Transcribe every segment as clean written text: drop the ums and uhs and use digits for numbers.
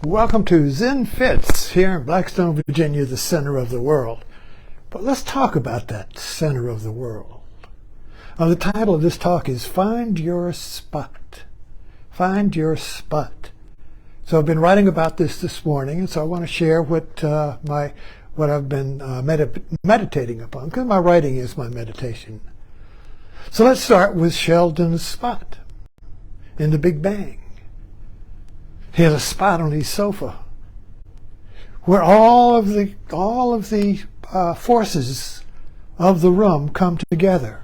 Welcome to Zen Fits here in Blackstone, Virginia, the center of the world. But let's talk about that center of the world. The title of this talk is Find Your Spot. Find Your Spot. So I've been writing about this morning, and so I want to share what I've been meditating upon, because my writing is my meditation. So let's start with Sheldon's spot in the Big Bang. He had a spot on his sofa where all of the forces of the room come together.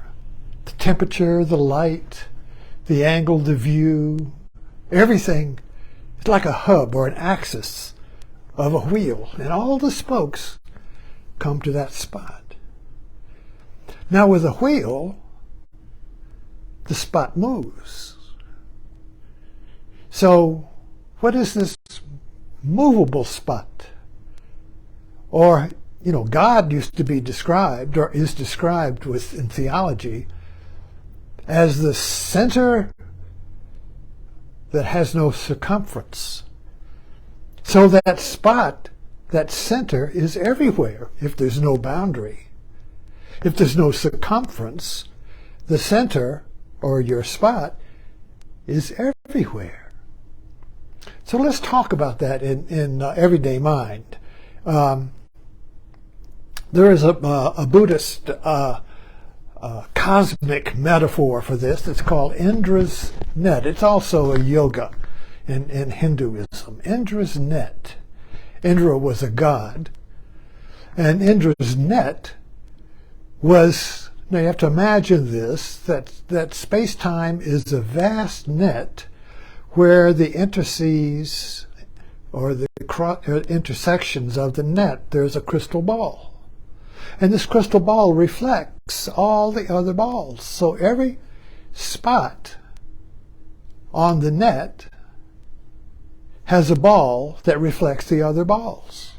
The temperature, the light, the angle, the view, everything. It's like a hub or an axis of a wheel, and all the spokes come to that spot. Now with a wheel, the spot moves. So what is this movable spot? Or, God used to be described, or is described in theology, as the center that has no circumference. So that spot, that center, is everywhere if there's no boundary. If there's no circumference, the center, or your spot, is everywhere. So let's talk about that in everyday mind. There is a Buddhist cosmic metaphor for this. It's called Indra's net. It's also a yoga in Hinduism. Indra's net. Indra was a god, and Indra's net was. Now you have to imagine this: that space-time is a vast net, where the interstices or the intersections of the net, there's a crystal ball. And this crystal ball reflects all the other balls. So every spot on the net has a ball that reflects the other balls.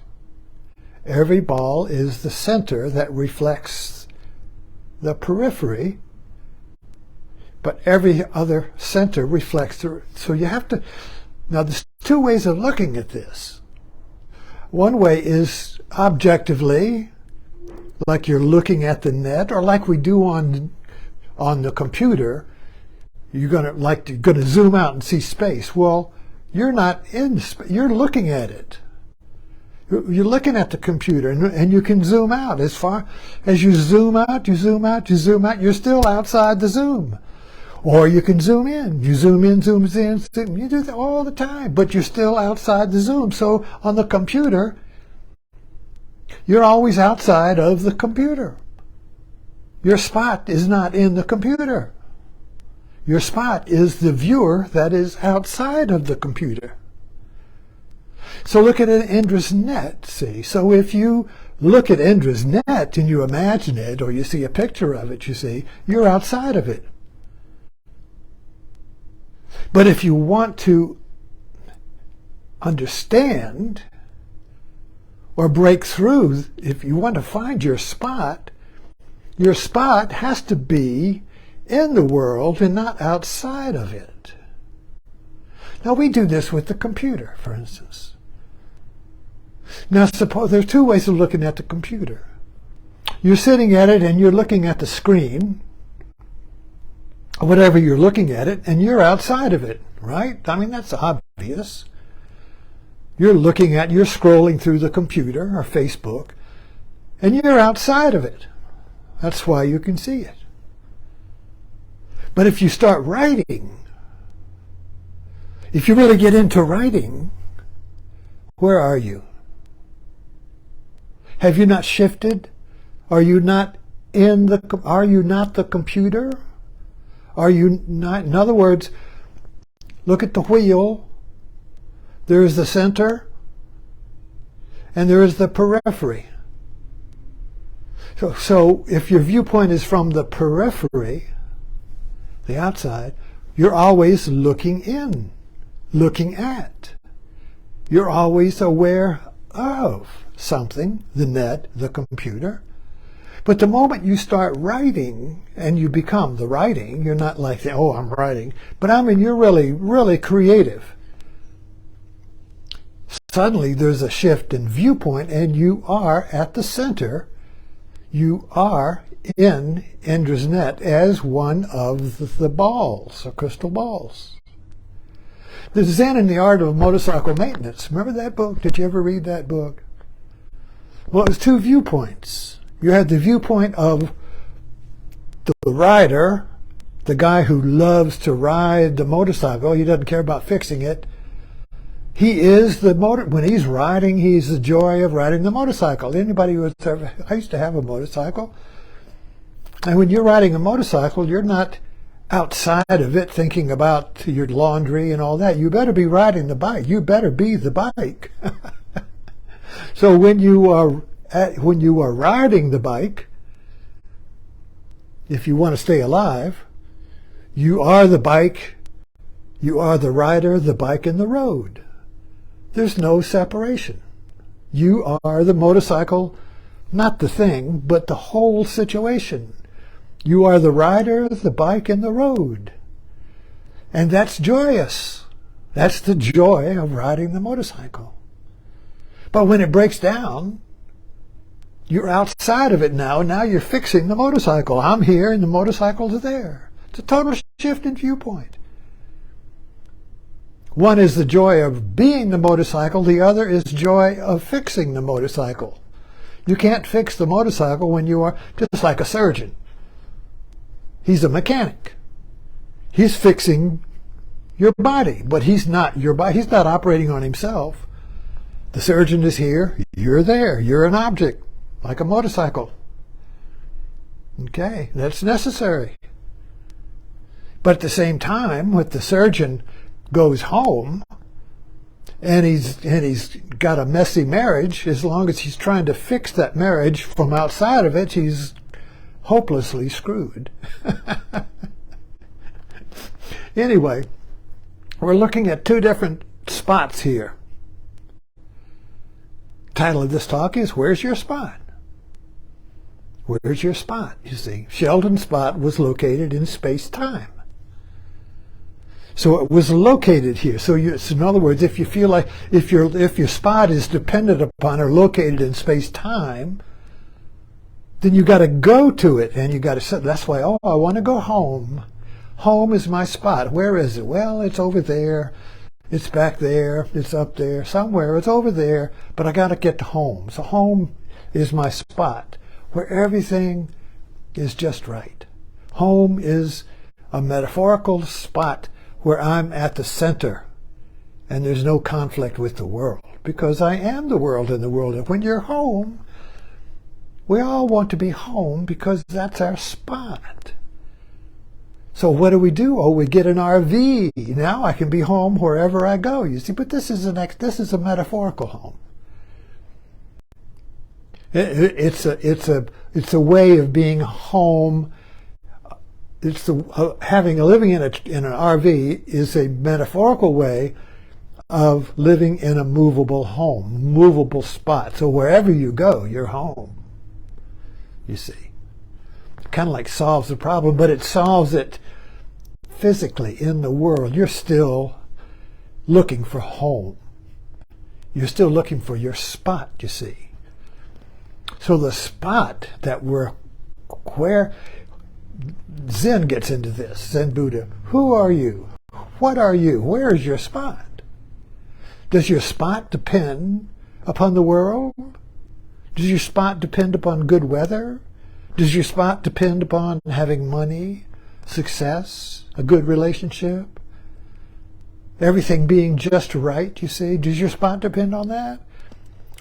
Every ball is the center that reflects the periphery, but every other center reflects the... So you have to... Now there's two ways of looking at this. One way is objectively, like you're looking at the net, or like we do on the computer. You're gonna zoom out and see space. Well, you're not in space. You're looking at it. You're looking at the computer, and you can zoom out. As far as you zoom out, you zoom out, you zoom out, you're still outside the zoom. Or you can zoom in. You zoom in, zoom in, zoom. You do that all the time, but you're still outside the zoom. So on the computer, you're always outside of the computer. Your spot is not in the computer. Your spot is the viewer that is outside of the computer. So look at an Indra's net, see? So if you look at Indra's net and you imagine it, or you see a picture of it, you see, you're outside of it. But if you want to understand or break through, if you want to find your spot has to be in the world and not outside of it. Now we do this with the computer, for instance. Now suppose there's two ways of looking at the computer. You're sitting at it and you're looking at the screen, whatever you're looking at it, and you're outside of it, right? I mean, that's obvious. You're scrolling through the computer or Facebook, and you're outside of it. That's why you can see it. But if you start writing, if you really get into writing, where are you? Have you not shifted? Are you not the computer? Are you not? In other words, look at the wheel. There is the center, and there is the periphery. So if your viewpoint is from the periphery, the outside, you're always looking in, looking at. You're always aware of something, the net, the computer. But the moment you start writing and you become the writing, you're not like, oh, I'm writing, but I mean, you're really, really creative. suddenly there's a shift in viewpoint, and you are at the center. You are in Indra's net as one of the balls, or crystal balls. The Zen and the Art of Motorcycle Maintenance. Remember that book? Did you ever read that book? Well, it was two viewpoints. You had the viewpoint of the rider, the guy who loves to ride the motorcycle. He doesn't care about fixing it. He is the motor. When he's riding, he's the joy of riding the motorcycle. Anybody who's ever, I used to have a motorcycle. And when you're riding a motorcycle, you're not outside of it thinking about your laundry and all that. You better be riding the bike. You better be the bike. So when you are riding the bike, if you want to stay alive, you are the bike, you are the rider, the bike, and the road. There's no separation. You are the motorcycle, not the thing, but the whole situation. You are the rider, the bike, and the road. And that's joyous. That's the joy of riding the motorcycle. But when it breaks down, you're outside of it now. Now you're fixing the motorcycle. I'm here and the motorcycle's there. It's a total shift in viewpoint. One is the joy of being the motorcycle. The other is joy of fixing the motorcycle. You can't fix the motorcycle when you are just like a surgeon. He's a mechanic. He's fixing your body, but he's not your body. He's not operating on himself. The surgeon is here. You're there. You're an object, like a motorcycle. Okay, that's necessary. But at the same time, when the surgeon goes home and he's got a messy marriage, as long as he's trying to fix that marriage from outside of it, he's hopelessly screwed. Anyway, we're looking at two different spots here. Title of this talk is Where's Your Spot? Where's your spot? You see, Sheldon's spot was located in space-time. So it was located here. So in other words, if you feel like if your spot is dependent upon or located in space-time, then you got to go to it, and you got to say, that's why, oh, I want to go home. Home is my spot. Where is it? Well, it's over there. It's back there. It's up there. Somewhere. It's over there. But I got to get to home. So home is my spot where everything is just right. Home is a metaphorical spot where I'm at the center and there's no conflict with the world, because I am the world and the world. And when you're home, we all want to be home because that's our spot. So what do? Oh, we get an RV. Now I can be home wherever I go. You see, but this is a metaphorical home. It's a way of being home. It's living in an RV is a metaphorical way of living in a movable home, movable spot. So wherever you go, you're home. You see, kind of like solves the problem, but it solves it physically in the world. You're still looking for home. You're still looking for your spot, you see. So the spot that where Zen gets into this, Zen Buddha, who are you? What are you? Where is your spot? Does your spot depend upon the world? Does your spot depend upon good weather? Does your spot depend upon having money, success, a good relationship? Everything being just right, you see? Does your spot depend on that?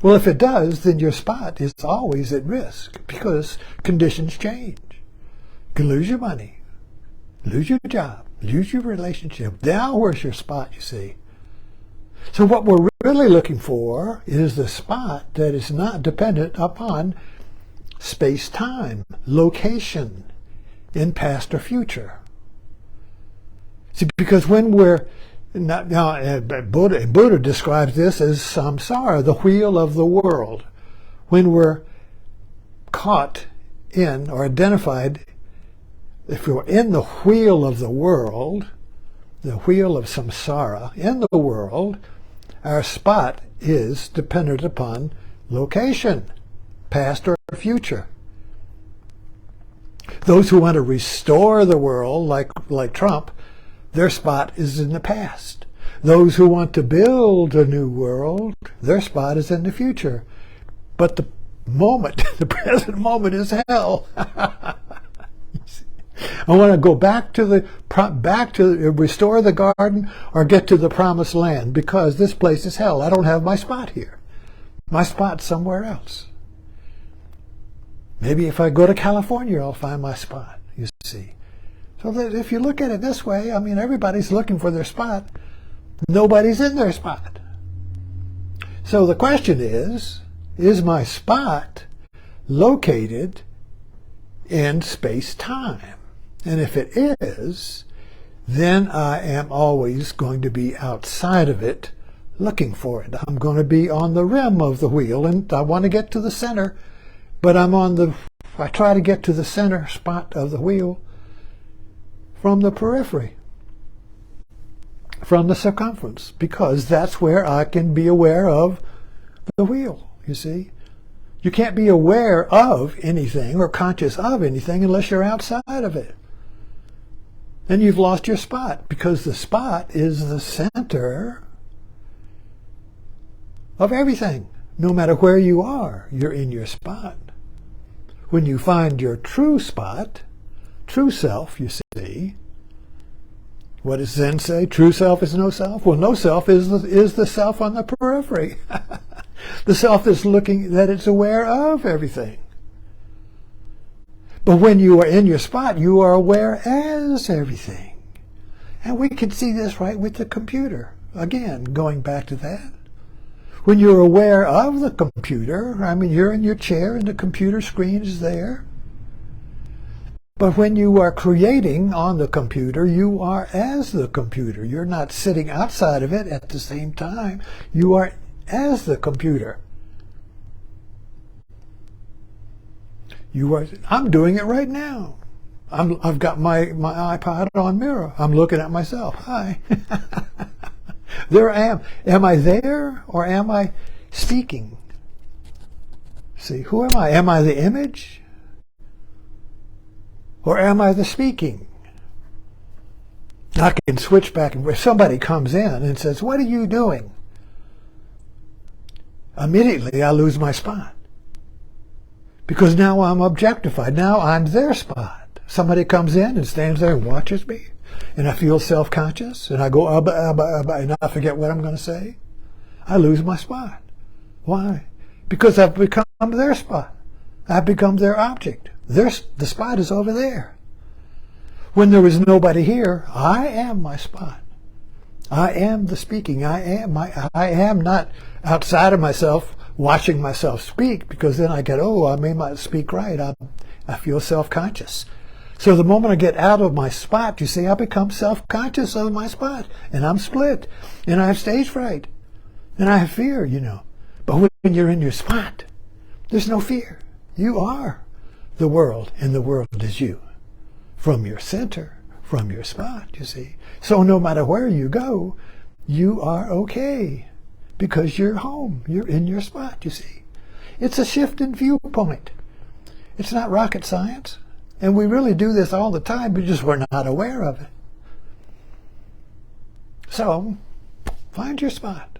Well, if it does, then your spot is always at risk because conditions change. You can lose your money, lose your job, lose your relationship. Now where's your spot, you see? So what we're really looking for is the spot that is not dependent upon space-time, location, in past or future. See, because when we're Buddha describes this as samsara, the wheel of the world. When we're caught in or identified, if we're in the wheel of the world, the wheel of samsara, in the world, Our spot is dependent upon location, past or future. Those who want to restore the world, like Trump, their spot is in the past. Those who want to build a new world, their spot is in the future. But the present moment is hell. I want to go back to restore the garden or get to the promised land, because this place is hell. I don't have my spot here. My spot's somewhere else. Maybe if I go to California, I'll find my spot, you see. So that if you look at it this way, I mean, everybody's looking for their spot. Nobody's in their spot. So the question is my spot located in space-time? And if it is, then I am always going to be outside of it looking for it. I'm going to be on the rim of the wheel, and I want to get to the center, but I try to get to the center spot of the wheel from the periphery, from the circumference, because that's where I can be aware of the wheel, you see. You can't be aware of anything or conscious of anything unless you're outside of it. And you've lost your spot, because the spot is the center of everything. No matter where you are, you're in your spot. When you find your true spot, true self, you see, what does Zen say? True self is no self? Well, no self is the self on the periphery. The self that's looking, that it's aware of everything. But when you are in your spot, you are aware as everything. And we can see this right with the computer. Again, going back to that. When you're aware of the computer, I mean, you're in your chair and the computer screen is there. But when you are creating on the computer, you are as the computer. You're not sitting outside of it at the same time. You are as the computer. I'm doing it right now. I've got my iPod on mirror. I'm looking at myself. Hi. There I am. Am I there or am I speaking? See, who am I? Am I the image? Or am I the speaking? I can switch back, and if somebody comes in and says, "What are you doing?" Immediately I lose my spot. Because now I'm objectified. Now I'm their spot. Somebody comes in and stands there and watches me, and I feel self-conscious, and I go, and I forget what I'm going to say. I lose my spot. Why? Because I've become their spot. I've become their object. The spot is over there. When there is nobody here, I am my spot. I am the speaking. I am not outside of myself watching myself speak, because then I get, I may not speak right. I feel self-conscious. So the moment I get out of my spot, you see, I become self-conscious of my spot, and I'm split, and I have stage fright, and I have fear, But when you're in your spot, there's no fear. You are the world, and the world is you. From your center, from your spot, you see. So no matter where you go, you are okay, because you're home. You're in your spot, you see. It's a shift in viewpoint. It's not rocket science. And we really do this all the time, but just we're not aware of it. So, find your spot.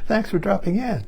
Thanks for dropping in.